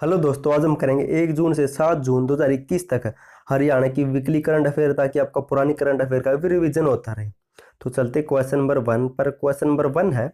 Hello दोस्तों, आज हम करेंगे 1 जून से 7 जून 2021 तक हरियाणा की वीकली करंट अफेयर, ताकि आपका पुरानी करंट अफेयर का भी रिवीजन होता रहे। तो चलते क्वेश्चन नंबर 1 पर। क्वेश्चन नंबर 1 है,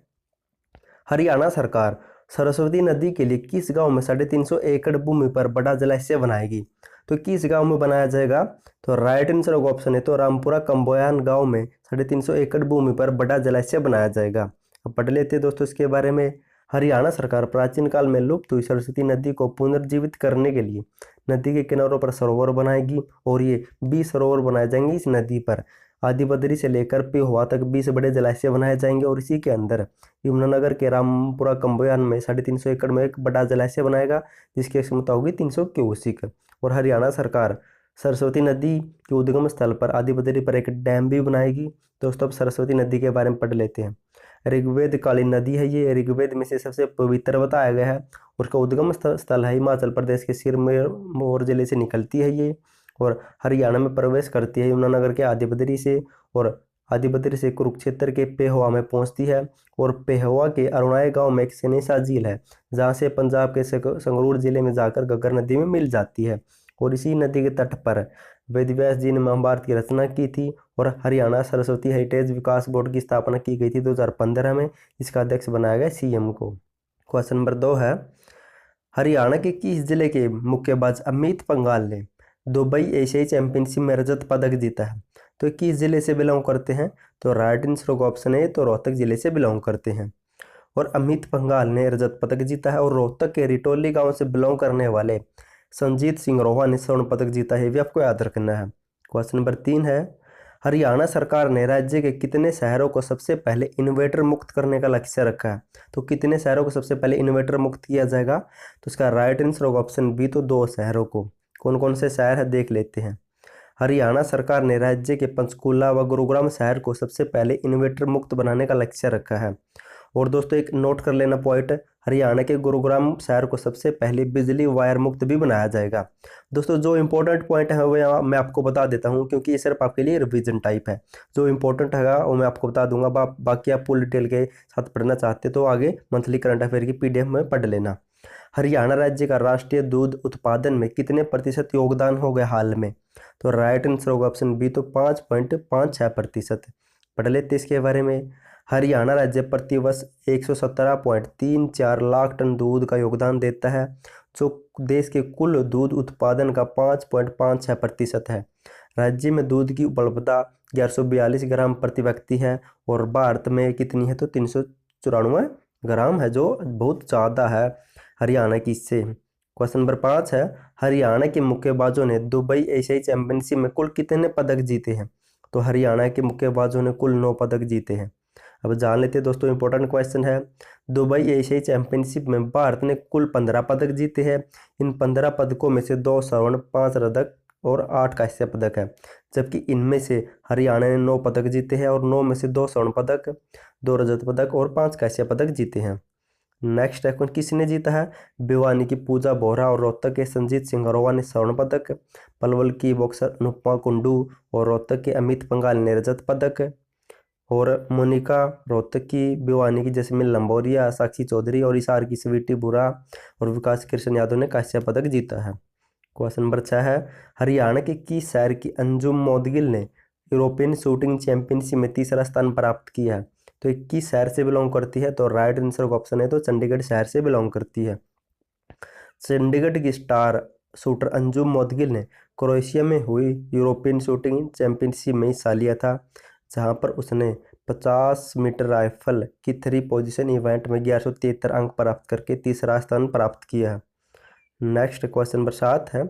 हरियाणा सरकार सरस्वती नदी के लिए किस गांव में 350 एकड़ भूमि पर बड़ा जलाशय बनाएगी? तो किस गांव में बनाया जाएगा? तो राइट आंसर होगा ऑप्शन है तो रामपुरा कंबोयान गांव में 350 एकड़ भूमि पर बड़ा जलाशय बनाया जाएगा। अब पढ़ लेते हैं दोस्तों इसके बारे में। हरियाणा सरकार प्राचीन काल में लुप्त हुई सरस्वती नदी को पुनर्जीवित करने के लिए नदी के किनारों पर सरोवर बनाएगी, और ये 20 सरोवर बनाए जाएंगे इस नदी पर। आदि बदरी से लेकर पेहोवा तक 20 बड़े जलाशय बनाए जाएंगे, और इसी के अंदर यमुनानगर के रामपुरा कंबोयान में 350 एकड़ में एक बड़ा जलाशय बनाएगा, जिसकी क्षमता होगी 300 क्यूसिक। और हरियाणा सरकार सरस्वती नदी के उद्गम स्थल पर आदि बदरी पर एक डैम भी बनाएगी। दोस्तों अब सरस्वती नदी के बारे में पढ़ लेते हैं। ऋग्वेद कालीन नदी है ये, ऋग्वेद में से सबसे पवित्र बताया गया है। उसका उद्गम स्थल है हिमाचल प्रदेश के सिरमौर जिले से निकलती है ये, और हरियाणा में प्रवेश करती है यमुनानगर के आदि बदरी से, और आदि बदरी से कुरुक्षेत्र के पेहोवा में पहुंचती है। और पेहोवा के अरुणाई गांव में एक सनेसा झील है, जहां से पंजाब के संगरूर जिले में जाकर घग्गर नदी में मिल जाती है। और इसी नदी के तट पर वेद व्यास जी ने महाभारत की रचना की थी। और हरियाणा सरस्वती हेरिटेज विकास बोर्ड की स्थापना की गई थी 2015 में। इसका अध्यक्ष बनाया गया सीएम को। क्वेश्चन नंबर 2 है, हरियाणा के किस जिले के मुक्केबाज अमित पंघाल ने दुबई एशियाई चैंपियनशिप में रजत पदक जीता है? तो किस जिले से बिलोंग करते हैं? तो राइट आंसर होगा ऑप्शन ए तो रोहतक जिले से बिलोंग करते हैं। और अमित पंघाल ने रजत पदक जीता है, और रोहतक के रिटोली गांव से बिलोंग करने वाले संजीत सिंह रोहा ने स्वर्ण पदक जीता है, भी आपको याद रखना है। क्वेश्चन नंबर 3 है, हरियाणा सरकार ने राज्य के कितने शहरों को सबसे पहले इन्वेटर मुक्त करने का लक्ष्य रखा है? तो कितने शहरों को सबसे पहले इन्वेटर मुक्त किया जाएगा? तो इसका राइट आंसर होगा ऑप्शन बी तो 2 शहरों को। कौन कौन से शहर है देख लेते हैं। हरियाणा सरकार ने राज्य के पंचकूला व गुरुग्राम शहर को सबसे पहले इन्वेटर मुक्त बनाने का लक्ष्य रखा है। और दोस्तों एक नोट कर लेना पॉइंट, हरियाणा के गुरुग्राम शहर को सबसे पहले बिजली वायर मुक्त भी बनाया जाएगा। दोस्तों जो इंपॉर्टेंट पॉइंट है वो मैं आपको बता देता हूँ, क्योंकि ये सिर्फ आपके लिए रिवीजन टाइप है। जो इंपॉर्टेंट है वो मैं आपको बता दूंगा, बाकी आप फुल डिटेल के साथ पढ़ना चाहते तो आगे मंथली करंट अफेयर की पीडीएफ में पढ़ लेना। हरियाणा राज्य का राष्ट्रीय दूध उत्पादन में कितने प्रतिशत योगदान हो गया हाल में? तो राइट आंसर होगा ऑप्शन बी तो 5.56%। पढ़ लेते इसके बारे में। हरियाणा राज्य प्रतिवर्ष 117.34 लाख टन दूध का योगदान देता है, जो देश के कुल दूध उत्पादन का 5.56% है। राज्य में दूध की उपलब्धता 1142 ग्राम प्रति व्यक्ति है, और भारत में कितनी है तो 394 ग्राम है, जो बहुत ज़्यादा है हरियाणा की इससे। क्वेश्चन नंबर 5 है, हरियाणा के मुक्केबाजों ने दुबई एशियाई चैंपियनशिप में कुल कितने पदक जीते हैं? तो हरियाणा के मुक्केबाजों ने कुल 9 पदक जीते हैं। अब जान लेते हैं दोस्तों, इंपॉर्टेंट क्वेश्चन है। दुबई एशियाई चैंपियनशिप में भारत ने कुल 15 पदक जीते हैं। इन 15 पदकों में से 2 स्वर्ण, 5 रजत और 8 कांस्य पदक है, जबकि इनमें से हरियाणा ने 9 पदक जीते हैं, और 9 में से 2 स्वर्ण पदक, 2 रजत पदक और 5 कांस्य पदक जीते हैं। नेक्स्ट है, किसने जीता है? भिवानी की पूजा बोहरा और रोहतक के संजीत सिंह अरोवा ने स्वर्ण पदक, पलवल की बॉक्सर अनुपमा कुंडू और रोहतक के अमित पंघाल ने रजत पदक, और मोनिका रोहतक की, भिवानी की जैस्मिन लंबोरिया, साक्षी चौधरी और हिसार की स्वीटी बुरा और विकास कृष्ण यादव ने कांस्य पदक जीता है। क्वेश्चन नंबर 6 है, हरियाणा के किस शहर की अंजुम मोदगिल ने यूरोपियन शूटिंग चैंपियनशिप में तीसरा स्थान प्राप्त किया है? तो 21 शहर से बिलोंग करती है, तो राइट आंसर का ऑप्शन है तो चंडीगढ़ शहर से बिलोंग करती है। चंडीगढ़ की स्टार शूटर अंजुम मोदगिल ने क्रोएशिया में हुई यूरोपियन शूटिंग चैंपियनशिप में हिस्सा लिया था, जहां पर उसने 50 मीटर राइफल की 3 पोजीशन इवेंट में 1173 अंक प्राप्त करके तीसरा स्थान प्राप्त किया है। नेक्स्ट क्वेश्चन नंबर 7 है,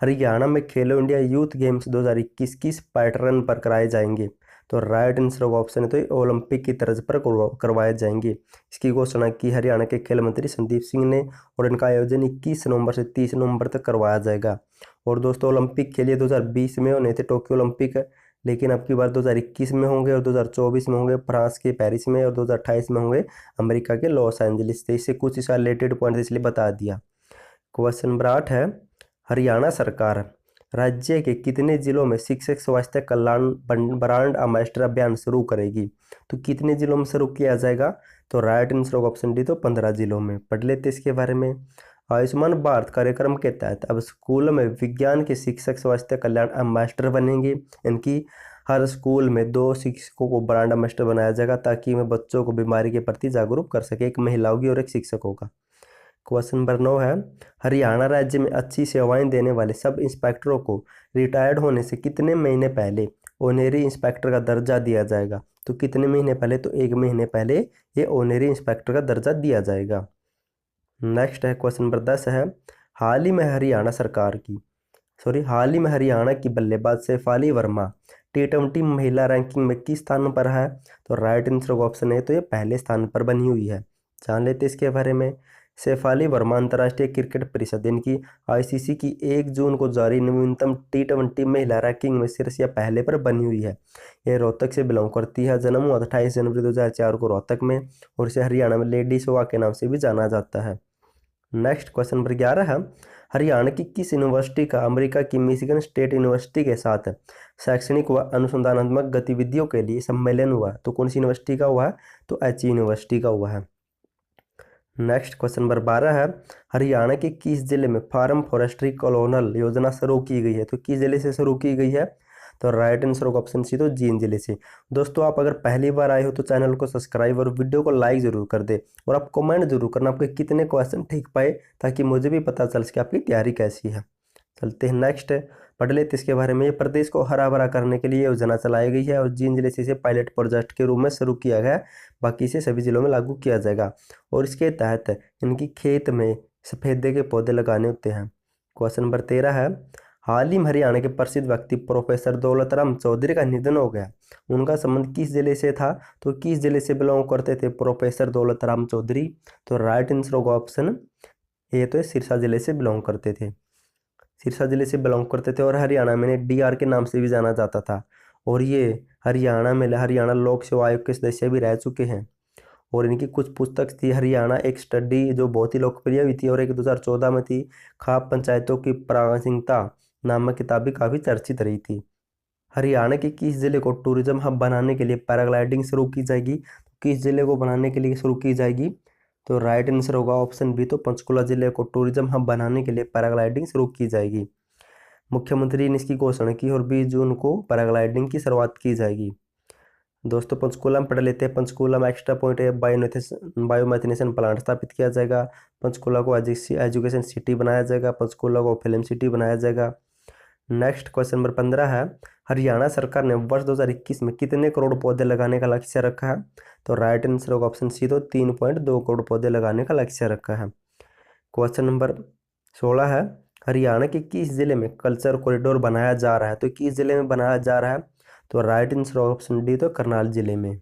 हरियाणा में खेलो इंडिया यूथ गेम्स 2021 किस पैटर्न पर कराए जाएंगे? तो राइट आंसर का ऑप्शन है तो ओलंपिक की तर्ज पर करवाए जाएंगे। इसकी घोषणा की हरियाणा के खेल मंत्री संदीप सिंह ने, और इनका आयोजन 21 नवंबर से 30 नवंबर तक करवाया जाएगा। और दोस्तों ओलंपिक खेलिए 2020 में होने थे टोक्यो ओलंपिक, लेकिन अब की बार 2021 में होंगे, और 2024 में होंगे फ्रांस के पेरिस में, और 2028 में होंगे अमेरिका के लॉस एंजलिस से। इससे कुछ इसका रिलेटेड पॉइंट इसलिए बता दिया। क्वेश्चन नंबर 8 है, हरियाणा सरकार राज्य के कितने जिलों में शिक्षक स्वास्थ्य कल्याण ब्रांड एम्बेसडर अभियान शुरू करेगी? तो कितने जिलों में शुरू किया जाएगा? तो राइट आंसर ऑप्शन डी तो 15 जिलों में। पढ़ लेते इसके बारे में। आयुष्मान भारत कार्यक्रम के तहत अब स्कूलों में विज्ञान के शिक्षक स्वास्थ्य कल्याण एम्बेसडर बनेंगे। इनकी हर स्कूल में 2 शिक्षकों को ब्रांड एम्बेसडर बनाया जाएगा ताकि वे बच्चों को बीमारी के प्रति जागरूक कर सके। एक महिला होगी और एक शिक्षक होगा। क्वेश्चन नंबर 9 है, हरियाणा राज्य में अच्छी सेवाएं देने वाले सब इंस्पेक्टरों को रिटायर्ड होने से कितने महीने पहले ऑनरी इंस्पेक्टर का दर्जा दिया जाएगा? तो कितने महीने पहले? तो 1 महीने पहले ये ऑनरी इंस्पेक्टर का दर्जा दिया जाएगा। नेक्स्ट है क्वेश्चन नंबर 10 है, हाल ही में हरियाणा की बल्लेबाज शेफाली वर्मा T20 महिला रैंकिंग में किस स्थान पर है? तो राइट आंसर ऑप्शन है तो ये पहले स्थान पर बनी हुई है। जान लेते इसके बारे में। शेफाली वर्मा अंतर्राष्ट्रीय क्रिकेट परिषद इनकी ICC की 1 जून को जारी नवीनतम T20 महिला रैंकिंग में शीर्ष या पहले पर बनी हुई है। यह रोहतक से बिलोंग करती है। जन्म हुआ 28 जनवरी 2004 को रोहतक में और इसे हरियाणा में लेडी शोभा के नाम से भी जाना जाता है। नेक्स्ट क्वेश्चन नंबर 11 है, हरियाणा की किस यूनिवर्सिटी का अमेरिका की मिशिगन स्टेट यूनिवर्सिटी के साथ शैक्षणिक व अनुसंधानात्मक गतिविधियों के लिए सम्मेलन हुआ? तो कौन सी यूनिवर्सिटी का हुआ है? तो HE यूनिवर्सिटी का हुआ है। नेक्स्ट क्वेश्चन नंबर 12 है, हरियाणा के किस जिले में फार्म फॉरेस्ट्री कॉलोनल योजना शुरू की गई है? तो किस जिले से शुरू की गई है? तो राइट आंसर ऑप्शन सी तो जींद जिले से। दोस्तों आप अगर पहली बार आए हो तो चैनल को सब्सक्राइब और वीडियो को लाइक जरूर कर दे और आप कमेंट जरूर करना आपके कितने क्वेश्चन ठीक पाए ताकि मुझे भी पता चल सके आपकी तैयारी कैसी है। चलते हैं नेक्स्ट पढ़ लेते इसके बारे में। ये प्रदेश को हरा भरा करने के लिए योजना चलाई गई है और जींद जिले से इसे पायलट प्रोजेक्ट के रूप में शुरू किया गया है। बाकी इसे सभी जिलों में लागू किया जाएगा और इसके तहत इनकी खेत में सफेदे के पौधे लगाने होते हैं। क्वेश्चन नंबर 13 है, हाल ही में हरियाणा के प्रसिद्ध व्यक्ति प्रोफेसर दौलत राम चौधरी का निधन हो गया। उनका संबंध किस जिले से था? तो किस जिले से बिलोंग करते थे प्रोफेसर दौलत राम चौधरी? तो राइट आंसर होगा ऑप्शन ए तो सिरसा जिले से बिलोंग करते थे। सिरसा जिले से बिलोंग करते थे और हरियाणा में DR के नाम से भी जाना जाता था और ये हरियाणा लोक सेवा आयोग के सदस्य भी रह चुके हैं। और इनकी कुछ पुस्तक थी हरियाणा एक स्टडी जो बहुत ही लोकप्रिय हुई थी और एक 2014 में थी खाप पंचायतों की प्रासंगिकता नामक किताब भी काफ़ी चर्चित रही थी। हरियाणा के किस जिले को टूरिज्म हब बनाने के लिए पैराग्लाइडिंग शुरू की जाएगी? किस जिले को बनाने के लिए शुरू की जाएगी? तो राइट आंसर होगा ऑप्शन बी तो पंचकुला जिले को टूरिज्म हब बनाने के लिए पैराग्लाइडिंग शुरू की जाएगी। मुख्यमंत्री ने इसकी घोषणा की और 20 जून को पैराग्लाइडिंग की शुरुआत की जाएगी। दोस्तों पंचकूला में पढ़ लेते हैं। पंचकूला में एक्स्ट्रा पॉइंट है, बायोमेथिनेशन प्लांट स्थापित किया जाएगा। पंचकूला को एजुकेशन सिटी बनाया जाएगा। पंचकूला को फिल्म सिटी बनाया जाएगा। नेक्स्ट क्वेश्चन नंबर 15 है, हरियाणा सरकार ने वर्ष 2021 में कितने करोड़ पौधे लगाने का लक्ष्य रखा है? तो राइट आंसर होगा ऑप्शन सी तो 3.2 करोड़ पौधे लगाने का लक्ष्य रखा है। क्वेश्चन नंबर 16 है, हरियाणा के किस जिले में कल्चर कॉरिडोर बनाया जा रहा है? तो किस जिले में बनाया जा रहा है? तो राइट आंसर ऑप्शन डी तो करनाल जिले में।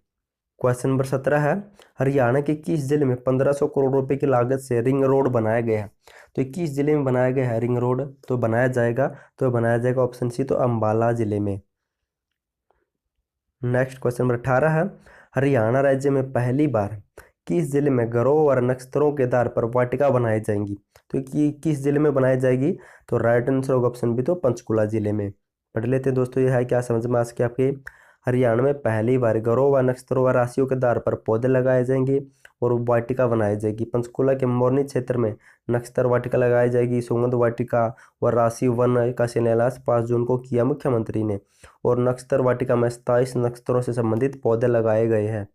क्वेश्चन नंबर 17 है, हरियाणा के किस जिले में 1500 करोड़ रुपए की लागत से रिंग रोड बनाया गया है? तो किस जिले में बनाया गया है रिंग रोड? तो बनाया जाएगा ऑप्शन सी तो अंबाला जिले में। नेक्स्ट क्वेश्चन नंबर 18 है, हरियाणा राज्य में पहली बार किस जिले में घरों और नक्षत्रों के आधार पर वाटिका बनाई जाएंगी? तो किस जिले में बनाई जाएगी? तो राइट आंसर होगा ऑप्शन बी तो पंचकुला जिले में। पढ़ लेते दोस्तों, ये है क्या समझ में आ सके आपके। हरियाणा में पहली बार घरों व नक्षत्रों व राशियों के आधार पर पौधे लगाए जाएंगे और वाटिका बनाई जाएगी। पंचकुला के मोरनी क्षेत्र में नक्षत्र वाटिका लगाई जाएगी। सुगंध वाटिका व राशि वन का शिलान्यास 5 जून को किया मुख्यमंत्री ने और नक्षत्र वाटिका में 27 नक्षत्रों से संबंधित पौधे लगाए गए हैं।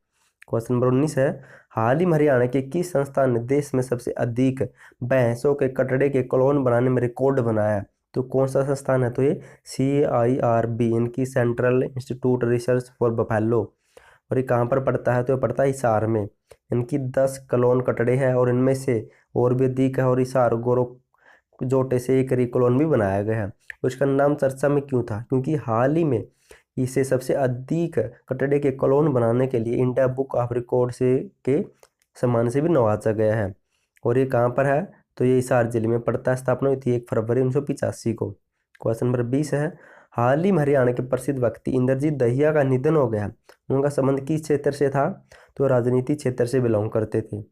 क्वेश्चन नंबर 19 है, हाल ही में हरियाणा के किस संस्थान ने देश में सबसे अधिक भैंसों के कटड़े के क्लोन बनाने में रिकॉर्ड बनाया है? तो कौन सा संस्थान है? तो ये CIRB इनकी central institute research for buffalo और ये कहाँ पर पड़ता है? तो ये पड़ता है हिसार में। इनकी 10 क्लोन कटड़े हैं और इनमें से और भी अधिक है और हिसार गोरो जोटे से एक रिक्लोन भी बनाया गया है। और इसका नाम चर्चा में क्यों था? क्योंकि हाल ही में इसे सबसे अधिक कटड़े के क्लोन बनाने के लिए इंडिया बुक ऑफ रिकॉर्ड से के सम्मान से भी नवाजा गया है। और ये कहाँ पर है? तो ये हिसार जिले में पड़ता है। स्थापना हुई थी 1 फरवरी 1985 को। क्वेश्चन नंबर 20 है, हाल ही में हरियाणा के प्रसिद्ध व्यक्ति इंद्रजीत दहिया का निधन हो गया। उनका संबंध किस क्षेत्र से था? तो राजनीति क्षेत्र से बिलोंग करते थे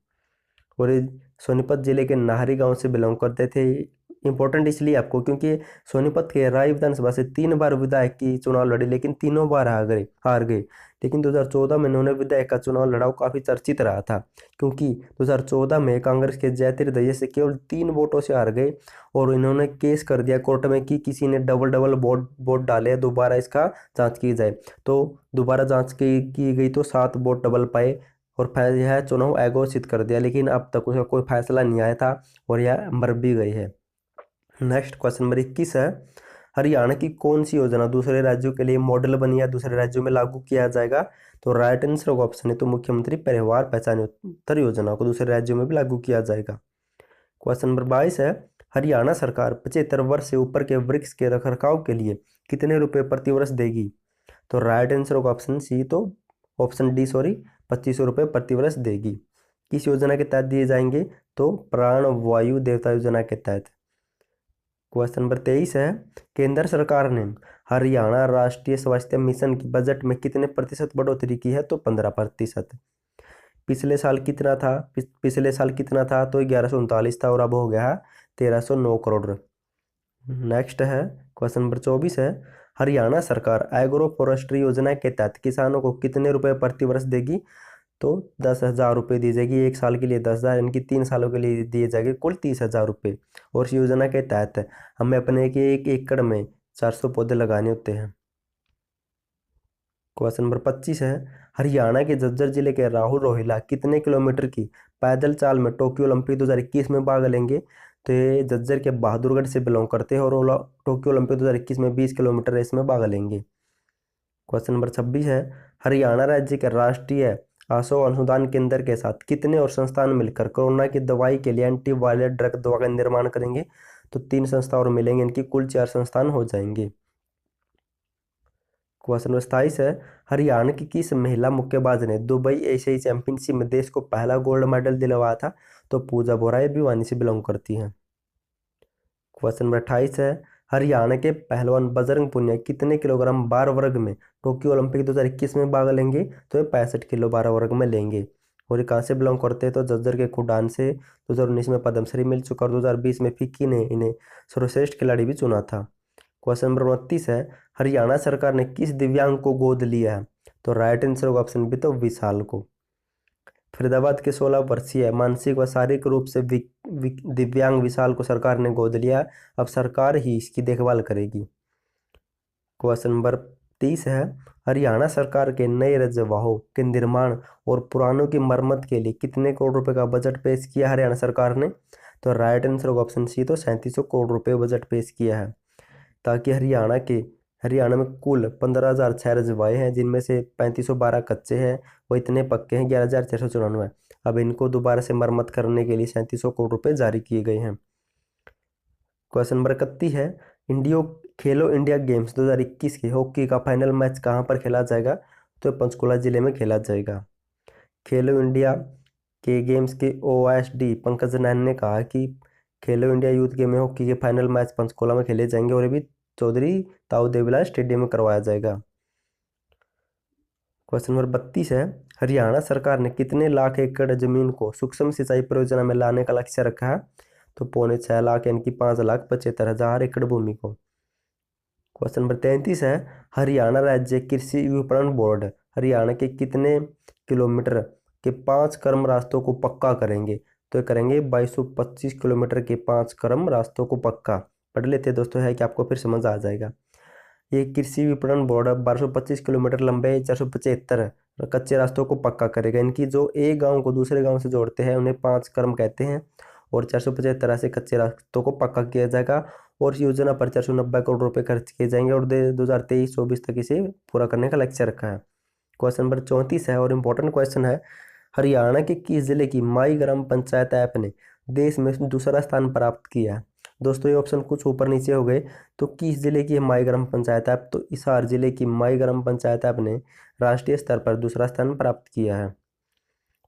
और ये सोनीपत जिले के नाहरी गांव से बिलोंग करते थे। इम्पोर्टेंट इसलिए आपको क्योंकि सोनीपत के राय विधानसभा से 3 बार विधायक की चुनाव लड़े, लेकिन तीनों बार हार गए। लेकिन 2014 में उन्होंने विधायक का चुनाव लड़ा, वो काफ़ी चर्चित रहा था, क्योंकि 2014 में कांग्रेस के जयतीर दहिया से केवल 3 वोटों से हार गए। और इन्होंने केस कर दिया कोर्ट में कि किसी ने डबल डबल वोट डाले, दोबारा इसका जाँच की जाए। तो दोबारा जाँच की गई तो 7 वोट डबल पाए और यह चुनाव अघोषित कर दिया, लेकिन अब तक उसका कोई फैसला नहीं आया था और यह मर भी गई है। नेक्स्ट क्वेश्चन नंबर 21 है, हरियाणा की कौन सी योजना दूसरे राज्यों के लिए मॉडल बनी या दूसरे राज्यों में लागू किया जाएगा? तो राइट आंसर का ऑप्शन है तो मुख्यमंत्री परिवार पहचान योजना को दूसरे राज्यों में भी लागू किया जाएगा। क्वेश्चन नंबर 22 है, हरियाणा सरकार 75 वर्ष से ऊपर के वृक्ष के रखरखाव के लिए कितने रुपए प्रति वर्ष देगी? तो राइट आंसर का ऑप्शन डी 2500 रुपये प्रति वर्ष देगी। किस योजना के तहत दिए जाएंगे? तो प्राण वायु देवता योजना के तहत। क्वेश्चन नंबर 23 है, केंद्र सरकार ने हरियाणा राष्ट्रीय स्वास्थ्य मिशन की बजट में कितने प्रतिशत बढ़ोतरी की है? तो 15%। पिछले साल कितना था? तो 1139 था और अब हो गया है 1309 करोड़। नेक्स्ट है क्वेश्चन नंबर 24 है, हरियाणा सरकार एग्रो फॉरेस्ट्री योजना के तहत किसानों को कितने रुपए प्रति वर्ष देगी? तो 10,000 रुपये दी जाएगी। 1 साल के लिए 10,000, यानी कि 3 सालों के लिए दिए जाएंगे कुल 30,000 रुपये। और इस योजना के तहत हमें अपने एक एकड़ में 400 पौधे लगाने होते हैं। क्वेश्चन नंबर 25 है, हरियाणा के झज्जर जिले के राहुल रोहिला कितने किलोमीटर की पैदल चाल में टोक्यो ओलंपिक 2021 में भाग लेंगे? तो ये झज्जर के बहादुरगढ़ से बिलोंग करते हैं और टोक्यो ओलंपिक 2021 में 20 किलोमीटर रेस में भाग लेंगे। क्वेश्चन नंबर 26 है, हरियाणा राज्य के राष्ट्रीय आशु अनुसंधान केंद्र के साथ कितने और संस्थान मिलकर कोरोना की दवाई के लिए एंटीवायरल ड्रग दवा का निर्माण करेंगे? तो 3 संस्था और मिलेंगे, इनकी कुल 4 संस्थान हो जाएंगे। क्वेश्चन नंबर 27 है, हरियाणा की किस महिला मुक्केबाज ने दुबई एशियाई चैंपियनशिप में देश को पहला गोल्ड मेडल दिलवाया था? तो पूजा बोरा, ये भिवानी से बिलोंग करती हैं। क्वेश्चन नंबर 28 है, हरियाणा के पहलवान बजरंग पुनिया कितने किलोग्राम बार वर्ग में टोक्यो ओलंपिक 2021 में भाग लेंगे? तो ये 65 किलो बार वर्ग में लेंगे। और ये कहाँ से बिलोंग करते हैं? तो झज्जर के खुडान से। 2019 में पद्मश्री मिल चुका और 2020 में फिक्की ने इन्हें सर्वश्रेष्ठ खिलाड़ी भी चुना था। क्वेश्चन नंबर 29 है, हरियाणा सरकार ने किस दिव्यांग को गोद लिया है? तो राइट आंसर होगा ऑप्शन बी, तो विशाल को। फरीदाबाद के 16 वर्षीय मानसिक व शारीरिक रूप से दिव्यांग विशाल को सरकार ने गोद लिया। अब सरकार ही इसकी देखभाल करेगी। क्वेश्चन नंबर 30 है, हरियाणा सरकार के नए रजवाहों के निर्माण और पुरानों की मरम्मत के लिए कितने करोड़ रुपए का बजट पेश किया हरियाणा सरकार ने? तो राइट आंसर होगा ऑप्शन सी, तो 3700 करोड़ रुपए बजट पेश किया है, ताकि हरियाणा में कुल 15,006 रजवाए हैं, जिनमें से 3512 कच्चे हैं वो इतने पक्के हैं 11,694। अब इनको दोबारा से मरम्मत करने के लिए 3700 करोड़ रुपए जारी किए गए हैं। क्वेश्चन नंबर 31 है, खेलो इंडिया गेम्स 2021 के हॉकी का फाइनल मैच कहाँ पर खेला जाएगा? तो पंचकुला जिले में खेला जाएगा। खेलो इंडिया के गेम्स के OSD पंकज नैन ने कहा कि खेलो इंडिया यूथ गेम में हॉकी के फाइनल मैच पंचकुला में खेले जाएंगे और ये भी चौधरी ताऊ देवीलाल स्टेडियम में करवाया जाएगा। क्वेश्चन नंबर 32 है, हरियाणा सरकार ने कितने लाख एकड़ जमीन को सूक्ष्म सिंचाई परियोजना में लाने का लक्ष्य रखा है? तो 6.25 लाख, यानी कि 5,75,000 एकड़ भूमि को। क्वेश्चन नंबर 33 है, हरियाणा राज्य कृषि विपणन बोर्ड हरियाणा के कितने किलोमीटर के 5 क्रम रास्तों को पक्का करेंगे? तो ये करेंगे 2225 किलोमीटर के 5 क्रम रास्तों को पक्का। पढ़ लेते हैं दोस्तों, है कि आपको फिर समझ आ जाएगा। ये कृषि विपणन बोर्ड 1225 किलोमीटर लंबे 475 कच्चे रास्तों को पक्का करेगा। इनकी जो एक गांव को दूसरे गांव से जोड़ते हैं उन्हें 5 क्रम कहते हैं और 475 से कच्चे रास्तों को पक्का किया जाएगा। और इस योजना पर 490 करोड़ रुपए खर्च किए जाएंगे और 2023-24 तक इसे पूरा करने का लक्ष्य रखा है। क्वेश्चन नंबर 34 है और इम्पोर्टेंट क्वेश्चन है, हरियाणा के किस जिले की माई ग्राम पंचायत ऐप ने देश में दूसरा स्थान प्राप्त किया है? दोस्तों ये ऑप्शन कुछ ऊपर नीचे हो गए, तो किस जिले की है माई ग्राम पंचायत ऐप? तो हिसार जिले की माई ग्राम पंचायत ऐप ने राष्ट्रीय स्तर पर दूसरा स्थान प्राप्त किया है।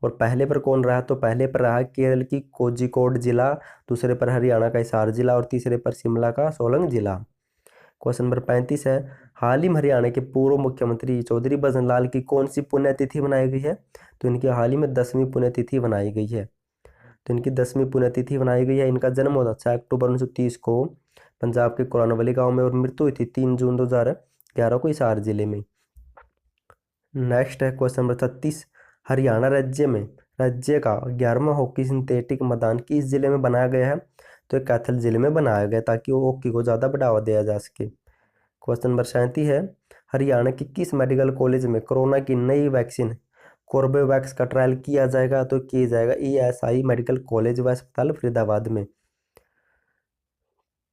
और पहले पर कौन रहा? तो पहले पर रहा केरल की कोझिकोड जिला, दूसरे पर हरियाणा का हिसार जिला और तीसरे पर शिमला का सोलंग जिला। क्वेश्चन नंबर 35 है, हाल ही में हरियाणा के पूर्व मुख्यमंत्री चौधरी भजन लाल की कौन सी पुण्यतिथि मनाई गई है? तो इनकी हाल ही में 10वीं पुण्यतिथि मनाई गई है। तो इनकी 10वीं पुण्यतिथि बनाई गई है। इनका जन्म हुआ था 6 अक्टूबर 1930 को पंजाब के कोरानवली गांव में और मृत्यु हुई थी 3 जून 2011 को हिसार जिले में। नेक्स्ट है क्वेश्चन नंबर 36, हरियाणा राज्य का 11वां हॉकी सिंथेटिक मैदान किस जिले में बनाया गया है? तो कैथल जिले में बनाया गया ताकि वो हॉकी को ज़्यादा बढ़ावा दिया जा सके। क्वेश्चन नंबर 37 है, हरियाणा के किस मेडिकल कॉलेज में कोरोना की नई वैक्सीन कोर्बेवैक्स का ट्रायल किया जाएगा? तो किया जाएगा ESI मेडिकल कॉलेज व अस्पताल फरीदाबाद में।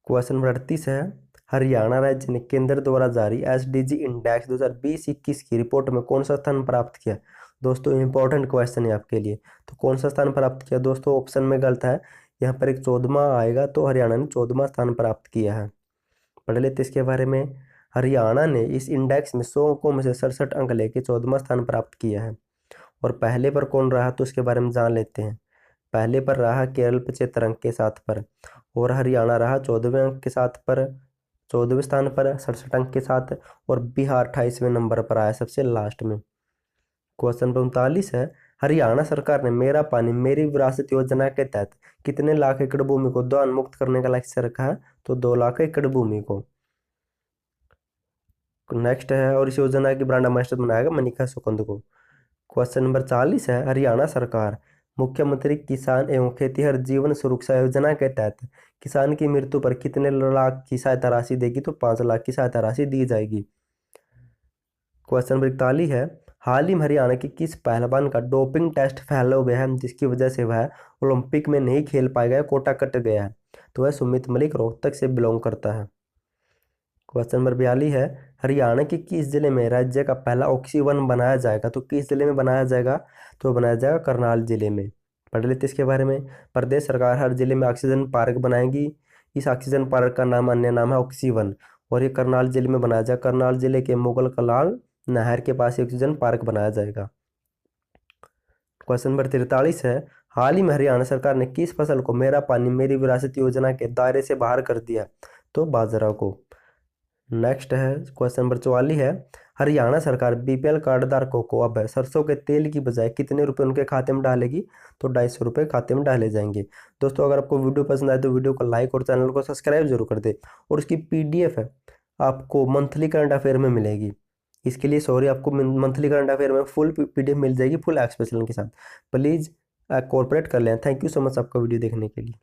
क्वेश्चन नंबर 38 है, हरियाणा राज्य ने केंद्र द्वारा जारी SDG इंडेक्स 2020-21 की रिपोर्ट में कौन सा स्थान प्राप्त किया? दोस्तों इंपॉर्टेंट क्वेश्चन है आपके लिए। तो कौन सा स्थान प्राप्त किया? दोस्तों ऑप्शन में गलत है, यहाँ पर एक 14वां आएगा, तो हरियाणा ने 14वां स्थान प्राप्त किया है। पढ़ लेते इसके बारे में। हरियाणा ने इस इंडेक्स में 100 अंकों में से 67 अंक लेके 14वां स्थान प्राप्त किया है। और पहले पर कौन रहा तो उसके बारे में जान लेते हैं। पहले पर रहा केरल 75 अंक के साथ पर, और हरियाणा रहा 14वें अंक के साथ पर, 14वें स्थान पर 67 अंक के साथ, और बिहार 28वें नंबर पर आया सबसे लास्ट में। क्वेश्चन नंबर 39 है, हरियाणा सरकार ने मेरा पानी मेरी विरासत योजना के तहत कितने लाख एकड़ भूमि को दान मुक्त करने का लक्ष्य रखा है? तो 2 लाख एकड़ भूमि को। नेक्स्ट है, और इस योजना की ब्रांड एम्बेसडर बनाया गया मनिका सुकंद को। क्वेश्चन नंबर 40 है, हरियाणा सरकार मुख्यमंत्री किसान एवं खेतीहर जीवन सुरक्षा योजना के तहत किसान की मृत्यु पर कितने लाख की सहायता राशि देगी? तो 5 लाख की सहायता राशि दी जाएगी। क्वेश्चन नंबर 41 है, हाल ही में हरियाणा के किस पहलवान का डोपिंग टेस्ट फेल हो गया है जिसकी वजह से वह ओलंपिक में नहीं खेल पाएगा, कोटा कट गया है? तो वह सुमित मलिक रोहतक से बिलोंग करता है। क्वेश्चन नंबर 42 है, हरियाणा के किस जिले में राज्य का पहला ऑक्सीवन बनाया जाएगा? तो किस जिले में बनाया जाएगा? तो बनाया जाएगा करनाल जिले में। पढ़ लेते इसके बारे में। प्रदेश सरकार हर जिले में ऑक्सीजन पार्क बनाएगी। इस ऑक्सीजन पार्क का नाम अन्य नाम है ऑक्सीवन, और ये करनाल जिले में बनाया जाएगा। करनाल जिले के मुगल कलाल नहर के पास ऑक्सीजन पार्क बनाया जाएगा। क्वेश्चन नंबर 43 है, हाल ही में हरियाणा सरकार ने किस फसल को मेरा पानी मेरी विरासत योजना के दायरे से बाहर कर दिया? तो बाजरा को। नेक्स्ट है क्वेश्चन नंबर 44 है, हरियाणा सरकार BPL कार्ड धारकों को अब सरसों के तेल की बजाय कितने रुपए उनके खाते में डालेगी? तो 250 रुपये खाते में डाले जाएंगे। दोस्तों अगर आपको वीडियो पसंद आए तो वीडियो को लाइक और चैनल को सब्सक्राइब जरूर कर दे, और उसकी PDF है आपको मंथली करंट अफेयर में मिलेगी। इसके लिए सॉरी, आपको मंथली करंट अफेयर में फुल PDF मिल जाएगी फुल एक्सप्लेनेशन के साथ। प्लीज़ कॉर्पोरेट कर लें। थैंक यू सो मच आपका वीडियो देखने के लिए।